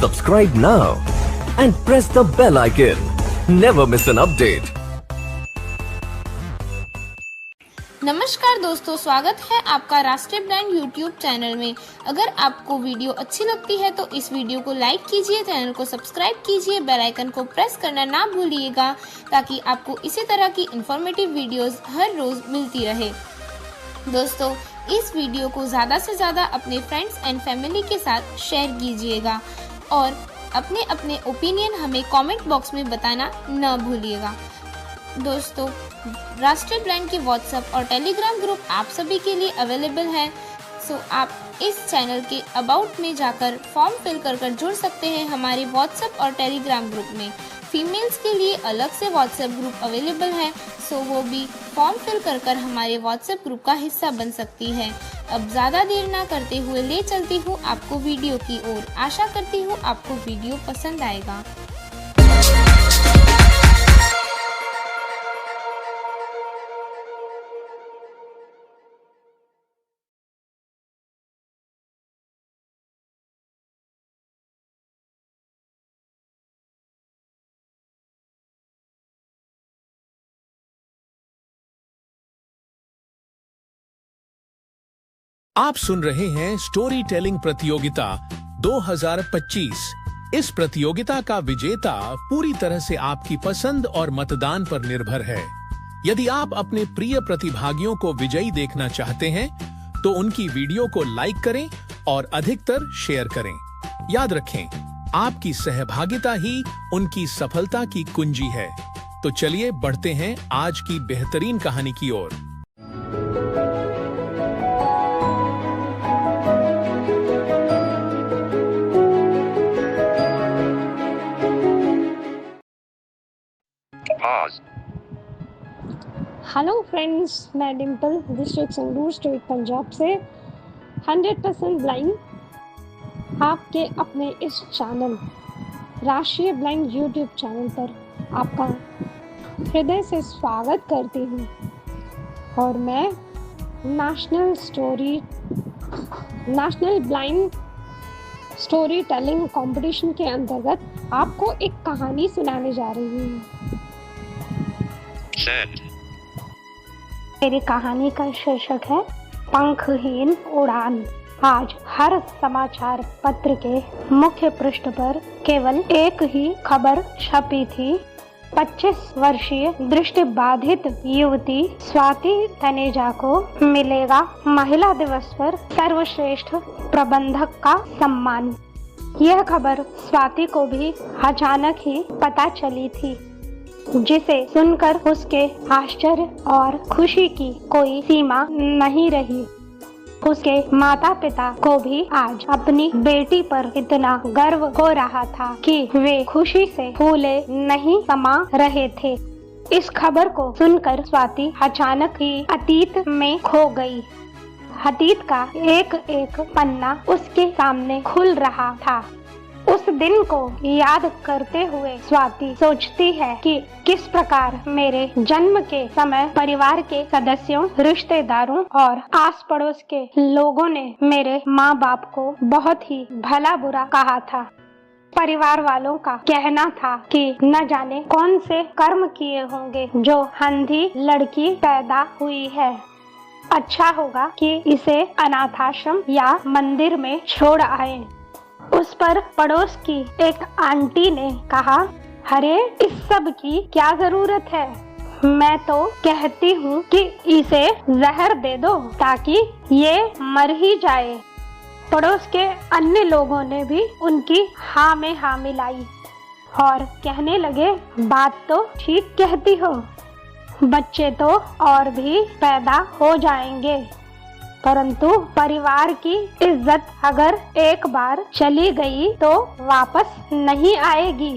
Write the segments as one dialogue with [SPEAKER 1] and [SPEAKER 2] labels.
[SPEAKER 1] Subscribe now and press the bell icon. Never miss an update.
[SPEAKER 2] नमस्कार दोस्तों, स्वागत है आपका राष्ट्रीय ब्रांड यूट्यूब चैनल में। अगर आपको वीडियो अच्छी लगती है तो इस वीडियो को लाइक कीजिए, चैनल को सब्सक्राइब कीजिए, बेल आइकन को प्रेस करना ना भूलिएगा ताकि आपको इसी तरह की इंफॉर्मेटिव वीडियोस हर रोज मिलती रहे। दोस्तों, इस वीडियो को ज़्यादा से ज़्यादा अपने फ्रेंड्स एंड फैमिली के साथ शेयर कीजिएगा और अपने अपने ओपिनियन हमें कमेंट बॉक्स में बताना न भूलिएगा। दोस्तों, राष्ट्रीय ब्रांड के व्हाट्सएप और टेलीग्राम ग्रुप आप सभी के लिए अवेलेबल है। सो आप इस चैनल के अबाउट में जाकर फॉर्म फिल कर जुड़ सकते हैं हमारे व्हाट्सएप और टेलीग्राम ग्रुप में। फीमेल्स के लिए अलग से व्हाट्सएप ग्रुप अवेलेबल है, सो वो भी फॉर्म फिल कर हमारे व्हाट्सएप ग्रुप का हिस्सा बन सकती है। अब ज़्यादा देर ना करते हुए ले चलती हूँ आपको वीडियो की ओर। आशा करती हूँ आपको वीडियो पसंद आएगा।
[SPEAKER 3] आप सुन रहे हैं स्टोरी टेलिंग प्रतियोगिता 2025। इस प्रतियोगिता का विजेता पूरी तरह से आपकी पसंद और मतदान पर निर्भर है। यदि आप अपने प्रिय प्रतिभागियों को विजयी देखना चाहते हैं तो उनकी वीडियो को लाइक करें और अधिकतर शेयर करें। याद रखें, आपकी सहभागिता ही उनकी सफलता की कुंजी है। तो चलिए बढ़ते हैं आज की बेहतरीन कहानी की ओर।
[SPEAKER 4] हेलो फ्रेंड्स, मैं डिम्पल डिस्ट्रिक्ट संगरूर स्टेट पंजाब से 100% ब्लाइंड आपके अपने इस चैनल राष्ट्रीय ब्लाइंड यूट्यूब चैनल पर आपका हृदय से स्वागत करती हूँ। और मैं national blind story telling competition के अंतर्गत आपको एक कहानी सुनाने जा रही हूँ। मेरी कहानी का शीर्षक है पंखहीन उड़ान। आज हर समाचार पत्र के मुख्य पृष्ठ पर केवल एक ही खबर छपी थी। 25 वर्षीय दृष्टिबाधित युवती स्वाति तनेजा को मिलेगा महिला दिवस पर सर्वश्रेष्ठ प्रबंधक का सम्मान। यह खबर स्वाति को भी अचानक ही पता चली थी, जिसे सुनकर उसके आश्चर्य और खुशी की कोई सीमा नहीं रही। उसके माता पिता को भी आज अपनी बेटी पर इतना गर्व हो रहा था कि वे खुशी से फूले नहीं समा रहे थे। इस खबर को सुनकर स्वाति अचानक ही अतीत में खो गई। अतीत का एक एक पन्ना उसके सामने खुल रहा था। उस दिन को याद करते हुए स्वाति सोचती है कि किस प्रकार मेरे जन्म के समय परिवार के सदस्यों, रिश्तेदारों और आस पड़ोस के लोगों ने मेरे माँ बाप को बहुत ही भला बुरा कहा था। परिवार वालों का कहना था कि न जाने कौन से कर्म किए होंगे जो अंधी लड़की पैदा हुई है। अच्छा होगा कि इसे अनाथाश्रम या मंदिर में छोड़ आए। उस पर पड़ोस की एक आंटी ने कहा, अरे इस सब की क्या जरूरत है, मैं तो कहती हूँ कि इसे जहर दे दो ताकि ये मर ही जाए। पड़ोस के अन्य लोगों ने भी उनकी हाँ में हाँ मिलाई और कहने लगे, बात तो ठीक कहती हो, बच्चे तो और भी पैदा हो जाएंगे, परंतु परिवार की इज्जत अगर एक बार चली गई तो वापस नहीं आएगी,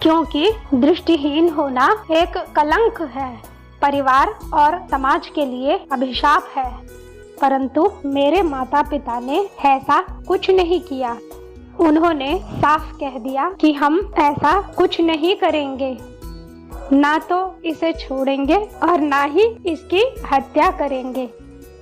[SPEAKER 4] क्योंकि दृष्टिहीन होना एक कलंक है, परिवार और समाज के लिए अभिशाप है। परंतु मेरे माता पिता ने ऐसा कुछ नहीं किया। उन्होंने साफ कह दिया कि हम ऐसा कुछ नहीं करेंगे, ना तो इसे छोड़ेंगे और ना ही इसकी हत्या करेंगे।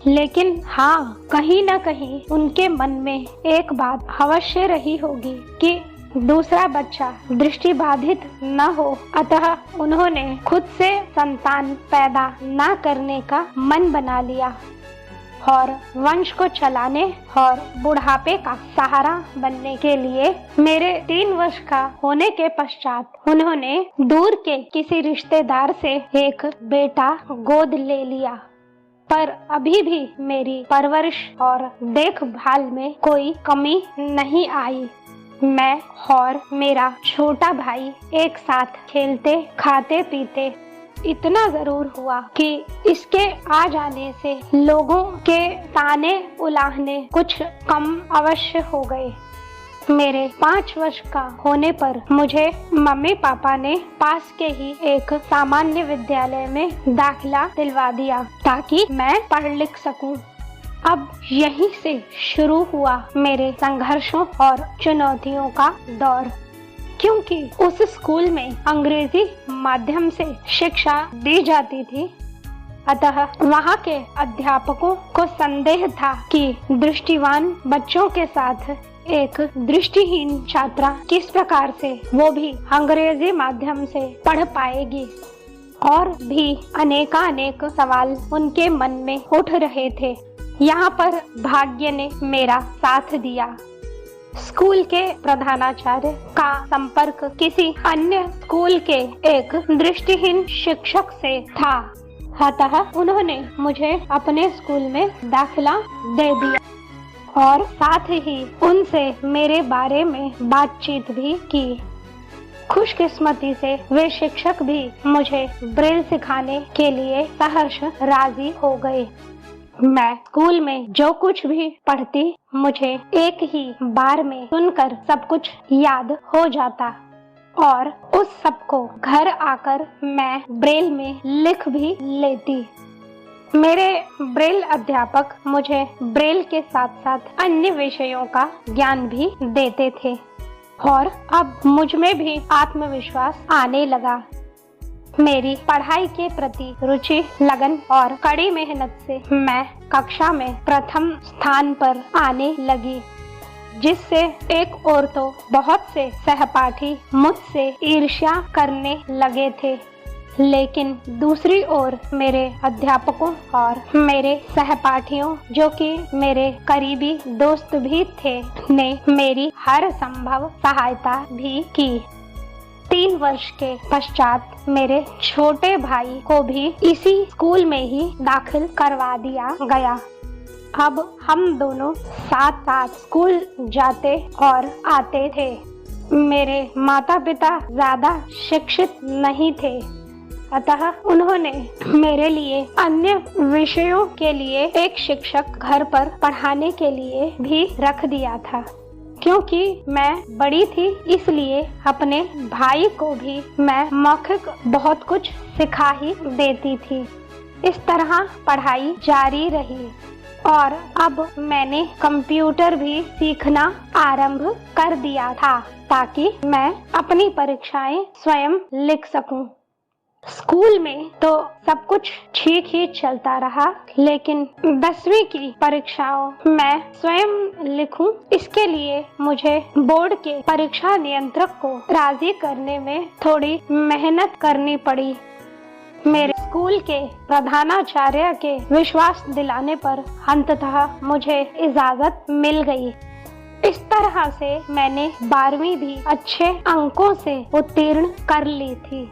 [SPEAKER 4] लेकिन हाँ, कहीं न कहीं उनके मन में एक बात अवश्य रही होगी कि दूसरा बच्चा दृष्टिबाधित न हो, अतः उन्होंने खुद से संतान पैदा न करने का मन बना लिया और वंश को चलाने और बुढ़ापे का सहारा बनने के लिए मेरे 3 वर्ष का होने के पश्चात उन्होंने दूर के किसी रिश्तेदार से एक बेटा गोद ले लिया। पर अभी भी मेरी परवरिश और देखभाल में कोई कमी नहीं आई। मैं और मेरा छोटा भाई एक साथ खेलते खाते पीते इतना जरूर हुआ कि इसके आ जाने से लोगों के ताने उलाहने कुछ कम अवश्य हो गए। मेरे 5 वर्ष का होने पर मुझे मम्मी पापा ने पास के ही एक सामान्य विद्यालय में दाखिला दिलवा दिया ताकि मैं पढ़ लिख सकूं। अब यहीं से शुरू हुआ मेरे संघर्षों और चुनौतियों का दौर, क्योंकि उस स्कूल में अंग्रेजी माध्यम से शिक्षा दी जाती थी। अतः वहाँ के अध्यापकों को संदेह था कि दृष्टिवान बच्चों के साथ एक दृष्टिहीन छात्रा किस प्रकार से, वो भी अंग्रेजी माध्यम से पढ़ पाएगी। और भी अनेक सवाल उनके मन में उठ रहे थे। यहाँ पर भाग्य ने मेरा साथ दिया। स्कूल के प्रधानाचार्य का संपर्क किसी अन्य स्कूल के एक दृष्टिहीन शिक्षक से था, अतः उन्होंने मुझे अपने स्कूल में दाखिला दे दिया और साथ ही उनसे मेरे बारे में बातचीत भी की। खुशकिस्मती से वे शिक्षक भी मुझे ब्रेल सिखाने के लिए सहर्ष राजी हो गए। मैं स्कूल में जो कुछ भी पढ़ती मुझे एक ही बार में सुनकर सब कुछ याद हो जाता और उस सब को घर आकर मैं ब्रेल में लिख भी लेती। मेरे ब्रेल अध्यापक मुझे ब्रेल के साथ साथ अन्य विषयों का ज्ञान भी देते थे और अब मुझ में भी आत्मविश्वास आने लगा। मेरी पढ़ाई के प्रति रुचि, लगन और कड़ी मेहनत से मैं कक्षा में प्रथम स्थान पर आने लगी, जिससे एक ओर तो बहुत से सहपाठी मुझसे ईर्ष्या करने लगे थे, लेकिन दूसरी ओर मेरे अध्यापकों और मेरे सहपाठियों, जो कि मेरे करीबी दोस्त भी थे, ने मेरी हर संभव सहायता भी की। 3 वर्ष के पश्चात मेरे छोटे भाई को भी इसी स्कूल में ही दाखिल करवा दिया गया। अब हम दोनों साथ साथ स्कूल जाते और आते थे। मेरे माता पिता ज्यादा शिक्षित नहीं थे, अतः उन्होंने मेरे लिए अन्य विषयों के लिए एक शिक्षक घर पर पढ़ाने के लिए भी रख दिया था। क्योंकि मैं बड़ी थी, इसलिए अपने भाई को भी मैं मौखिक बहुत कुछ सिखा ही देती थी। इस तरह पढ़ाई जारी रही और अब मैंने कंप्यूटर भी सीखना आरंभ कर दिया था ताकि मैं अपनी परीक्षाएं स्वयं लिख सकूं। स्कूल में तो सब कुछ ठीक ही चलता रहा, लेकिन 10वीं की परीक्षाओं मैं स्वयं लिखूं, इसके लिए मुझे बोर्ड के परीक्षा नियंत्रक को राजी करने में थोड़ी मेहनत करनी पड़ी। मेरे स्कूल के प्रधानाचार्य के विश्वास दिलाने पर अंततः मुझे इजाजत मिल गई। इस तरह से मैंने 12वीं भी अच्छे अंकों से उत्तीर्ण कर ली थी।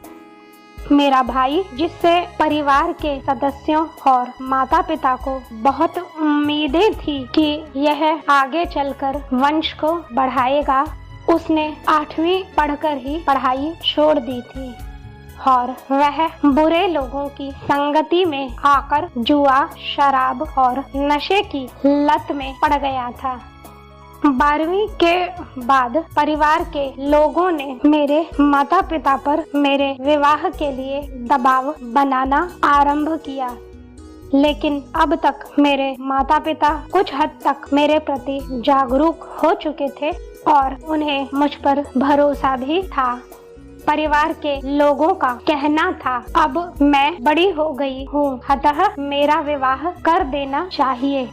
[SPEAKER 4] मेरा भाई, जिससे परिवार के सदस्यों और माता पिता को बहुत उम्मीदें थी कि यह आगे चलकर वंश को बढ़ाएगा, उसने 8वीं पढ़कर ही पढ़ाई छोड़ दी थी और वह बुरे लोगों की संगति में आकर जुआ, शराब और नशे की लत में पड़ गया था। 12वीं के बाद परिवार के लोगों ने मेरे माता पिता पर मेरे विवाह के लिए दबाव बनाना आरंभ किया, लेकिन अब तक मेरे माता पिता कुछ हद तक मेरे प्रति जागरूक हो चुके थे और उन्हें मुझ पर भरोसा भी था। परिवार के लोगों का कहना था अब मैं बड़ी हो गई हूँ, अतः मेरा विवाह कर देना चाहिए।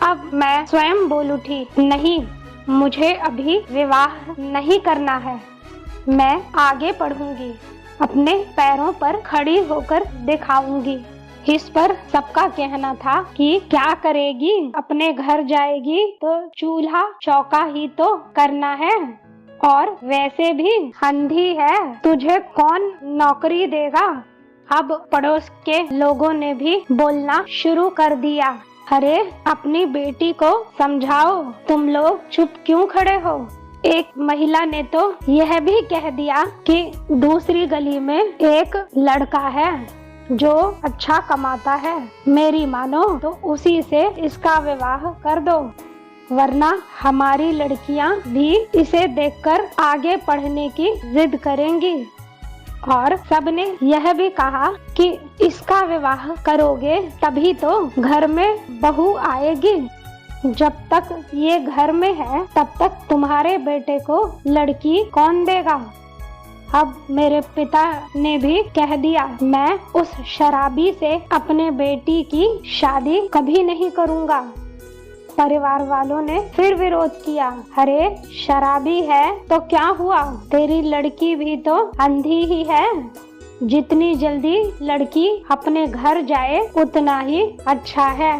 [SPEAKER 4] अब मैं स्वयं बोल उठी, नहीं, मुझे अभी विवाह नहीं करना है, मैं आगे पढ़ूंगी, अपने पैरों पर खड़ी होकर दिखाऊंगी। इस पर सबका कहना था कि क्या करेगी, अपने घर जाएगी तो चूल्हा चौका ही तो करना है, और वैसे भी अंधी है, तुझे कौन नौकरी देगा। अब पड़ोस के लोगों ने भी बोलना शुरू कर दिया, अरे अपनी बेटी को समझाओ, तुम लोग चुप क्यों खड़े हो। एक महिला ने तो यह भी कह दिया कि दूसरी गली में एक लड़का है जो अच्छा कमाता है, मेरी मानो तो उसी से इसका विवाह कर दो, वरना हमारी लड़कियां भी इसे देखकर आगे पढ़ने की जिद करेंगी। और सबने यह भी कहा कि इसका विवाह करोगे तभी तो घर में बहू आएगी, जब तक ये घर में है तब तक तुम्हारे बेटे को लड़की कौन देगा। अब मेरे पिता ने भी कह दिया, मैं उस शराबी से अपने बेटी की शादी कभी नहीं करूँगा। परिवार वालों ने फिर विरोध किया, अरे शराबी है तो क्या हुआ, तेरी लड़की भी तो अंधी ही है, जितनी जल्दी लड़की अपने घर जाए उतना ही अच्छा है।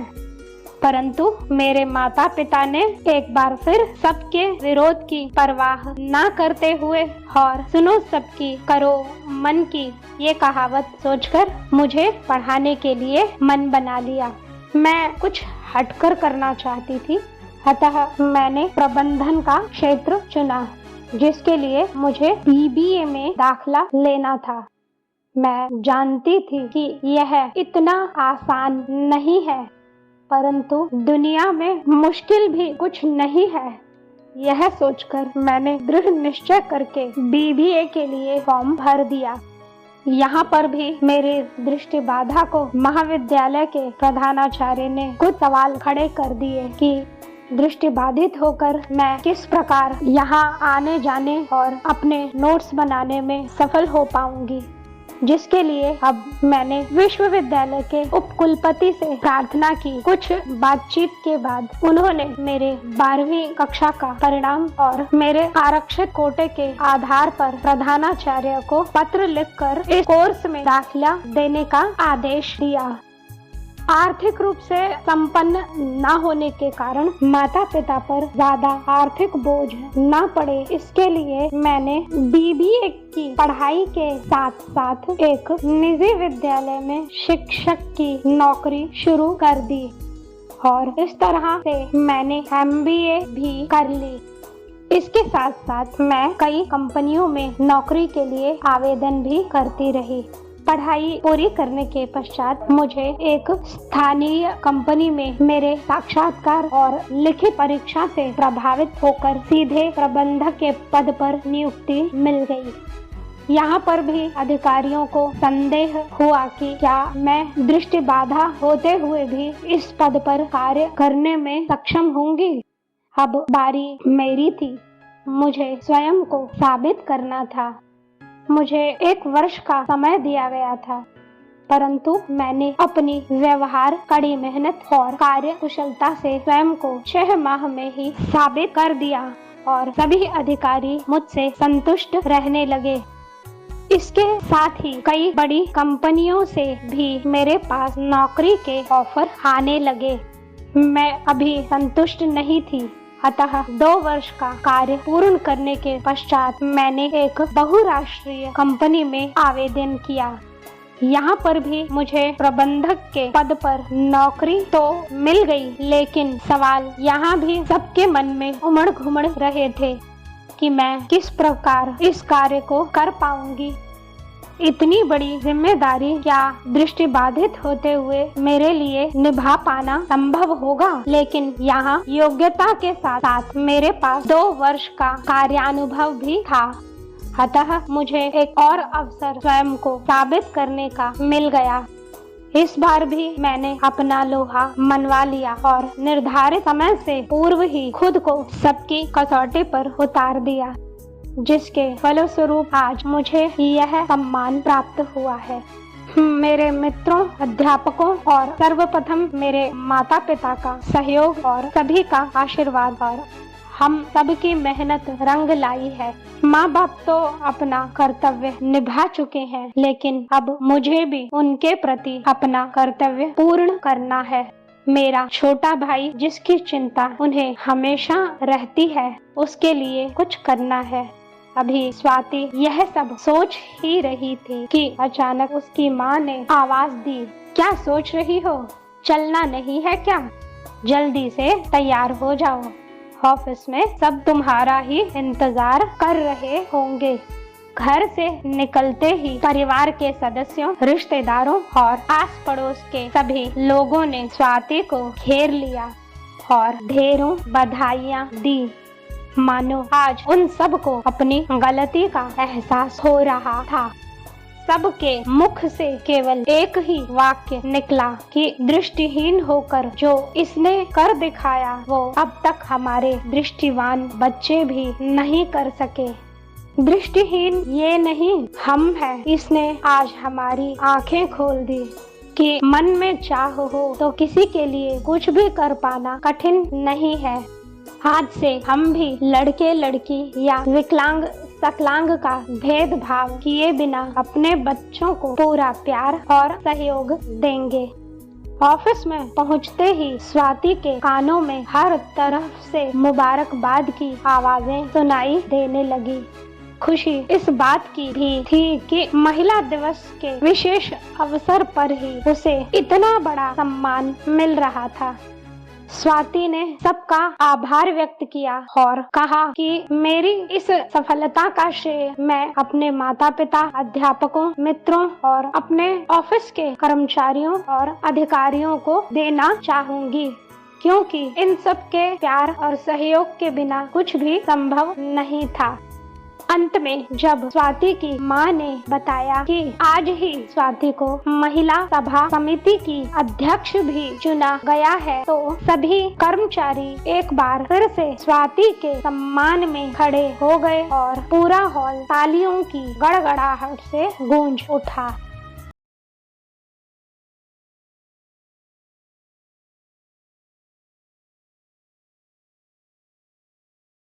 [SPEAKER 4] परंतु मेरे माता पिता ने एक बार फिर सबके विरोध की परवाह न करते हुए और सुनो सबकी करो मन की ये कहावत सोचकर मुझे पढ़ाने के लिए मन बना लिया। मैं कुछ हटकर करना चाहती थी, अतः मैंने प्रबंधन का क्षेत्र चुना, जिसके लिए मुझे BBA में दाखला लेना था। मैं जानती थी कि यह इतना आसान नहीं है, परंतु दुनिया में मुश्किल भी कुछ नहीं है। यह सोचकर मैंने दृढ़ निश्चय करके BBA के लिए फॉर्म भर दिया। यहाँ पर भी मेरे दृष्टि बाधा को महाविद्यालय के प्रधानाचार्य ने कुछ सवाल खड़े कर दिए कि दृष्टि बाधित होकर मैं किस प्रकार यहाँ आने जाने और अपने नोट्स बनाने में सफल हो पाऊंगी, जिसके लिए अब मैंने विश्वविद्यालय के उपकुलपति से प्रार्थना की। कुछ बातचीत के बाद उन्होंने मेरे 12वीं कक्षा का परिणाम और मेरे आरक्षित कोटे के आधार पर प्रधानाचार्य को पत्र लिखकर इस कोर्स में दाखिला देने का आदेश दिया। आर्थिक रूप से संपन्न न होने के कारण माता पिता पर ज्यादा आर्थिक बोझ न पड़े, इसके लिए मैंने BBA की पढ़ाई के साथ साथ एक निजी विद्यालय में शिक्षक की नौकरी शुरू कर दी और इस तरह से मैंने MBA भी कर ली। इसके साथ साथ मैं कई कंपनियों में नौकरी के लिए आवेदन भी करती रही। पढ़ाई पूरी करने के पश्चात मुझे एक स्थानीय कंपनी में मेरे साक्षात्कार और लिखित परीक्षा से प्रभावित होकर सीधे प्रबंधक के पद पर नियुक्ति मिल गई। यहाँ पर भी अधिकारियों को संदेह हुआ कि क्या मैं दृष्टि बाधा होते हुए भी इस पद पर कार्य करने में सक्षम होंगी। अब बारी मेरी थी, मुझे स्वयं को साबित करना था। मुझे 1 वर्ष का समय दिया गया था, परंतु मैंने अपनी व्यवहार, कड़ी मेहनत और कार्य कुशलता से स्वयं को 6 माह में ही साबित कर दिया और सभी अधिकारी मुझसे संतुष्ट रहने लगे। इसके साथ ही कई बड़ी कंपनियों से भी मेरे पास नौकरी के ऑफर आने लगे। मैं अभी संतुष्ट नहीं थी, अतः 2 वर्ष का कार्य पूर्ण करने के पश्चात मैंने एक बहुराष्ट्रीय कंपनी में आवेदन किया। यहाँ पर भी मुझे प्रबंधक के पद पर नौकरी तो मिल गई, लेकिन सवाल यहाँ भी सबके मन में उमड़ घुमड़ रहे थे कि मैं किस प्रकार इस कार्य को कर पाऊंगी। इतनी बड़ी जिम्मेदारी क्या दृष्टि बाधित होते हुए मेरे लिए निभा पाना संभव होगा। लेकिन यहाँ योग्यता के साथ साथ मेरे पास 2 वर्ष का कार्यानुभव भी था, अतः मुझे एक और अवसर स्वयं को साबित करने का मिल गया। इस बार भी मैंने अपना लोहा मनवा लिया और निर्धारित समय से पूर्व ही खुद को सबकी कसौटी पर उतार दिया। जिसके फलस्वरूप आज मुझे यह सम्मान प्राप्त हुआ है। मेरे मित्रों, अध्यापकों और सर्वप्रथम मेरे माता पिता का सहयोग और सभी का आशीर्वाद और हम सबकी मेहनत रंग लाई है। माँ बाप तो अपना कर्तव्य निभा चुके हैं, लेकिन अब मुझे भी उनके प्रति अपना कर्तव्य पूर्ण करना है। मेरा छोटा भाई जिसकी चिंता उन्हें हमेशा रहती है, उसके लिए कुछ करना है। अभी स्वाति यह सब सोच ही रही थी कि अचानक उसकी माँ ने आवाज दी, क्या सोच रही हो? चलना नहीं है क्या? जल्दी से तैयार हो जाओ, ऑफिस में सब तुम्हारा ही इंतजार कर रहे होंगे। घर से निकलते ही परिवार के सदस्यों, रिश्तेदारों और आस पड़ोस के सभी लोगों ने स्वाति को घेर लिया और ढेरों बधाइयाँ दी। मानो आज उन सबको अपनी गलती का एहसास हो रहा था। सबके मुख से केवल एक ही वाक्य निकला कि दृष्टिहीन होकर जो इसने कर दिखाया वो अब तक हमारे दृष्टिवान बच्चे भी नहीं कर सके। दृष्टिहीन ये नहीं, हम हैं। इसने आज हमारी आंखें खोल दी कि मन में चाह हो तो किसी के लिए कुछ भी कर पाना कठिन नहीं है। आज से हम भी लड़के लड़की या विकलांग सकलांग का भेदभाव किए बिना अपने बच्चों को पूरा प्यार और सहयोग देंगे। ऑफिस में पहुंचते ही स्वाति के कानों में हर तरफ से मुबारकबाद की आवाजें सुनाई देने लगी। खुशी इस बात की भी थी कि महिला दिवस के विशेष अवसर पर ही उसे इतना बड़ा सम्मान मिल रहा था। स्वाति ने सबका आभार व्यक्त किया और कहा कि मेरी इस सफलता का श्रेय मैं अपने माता पिता, अध्यापकों, मित्रों और अपने ऑफिस के कर्मचारियों और अधिकारियों को देना चाहूंगी, क्योंकि इन सब के प्यार और सहयोग के बिना कुछ भी संभव नहीं था। अंत में जब स्वाति की माँ ने बताया कि आज ही स्वाति को महिला सभा समिति की अध्यक्ष भी चुना गया है, तो सभी कर्मचारी एक बार फिर से स्वाति के सम्मान में खड़े हो गए और पूरा हॉल तालियों की गड़गड़ाहट से गूंज उठा।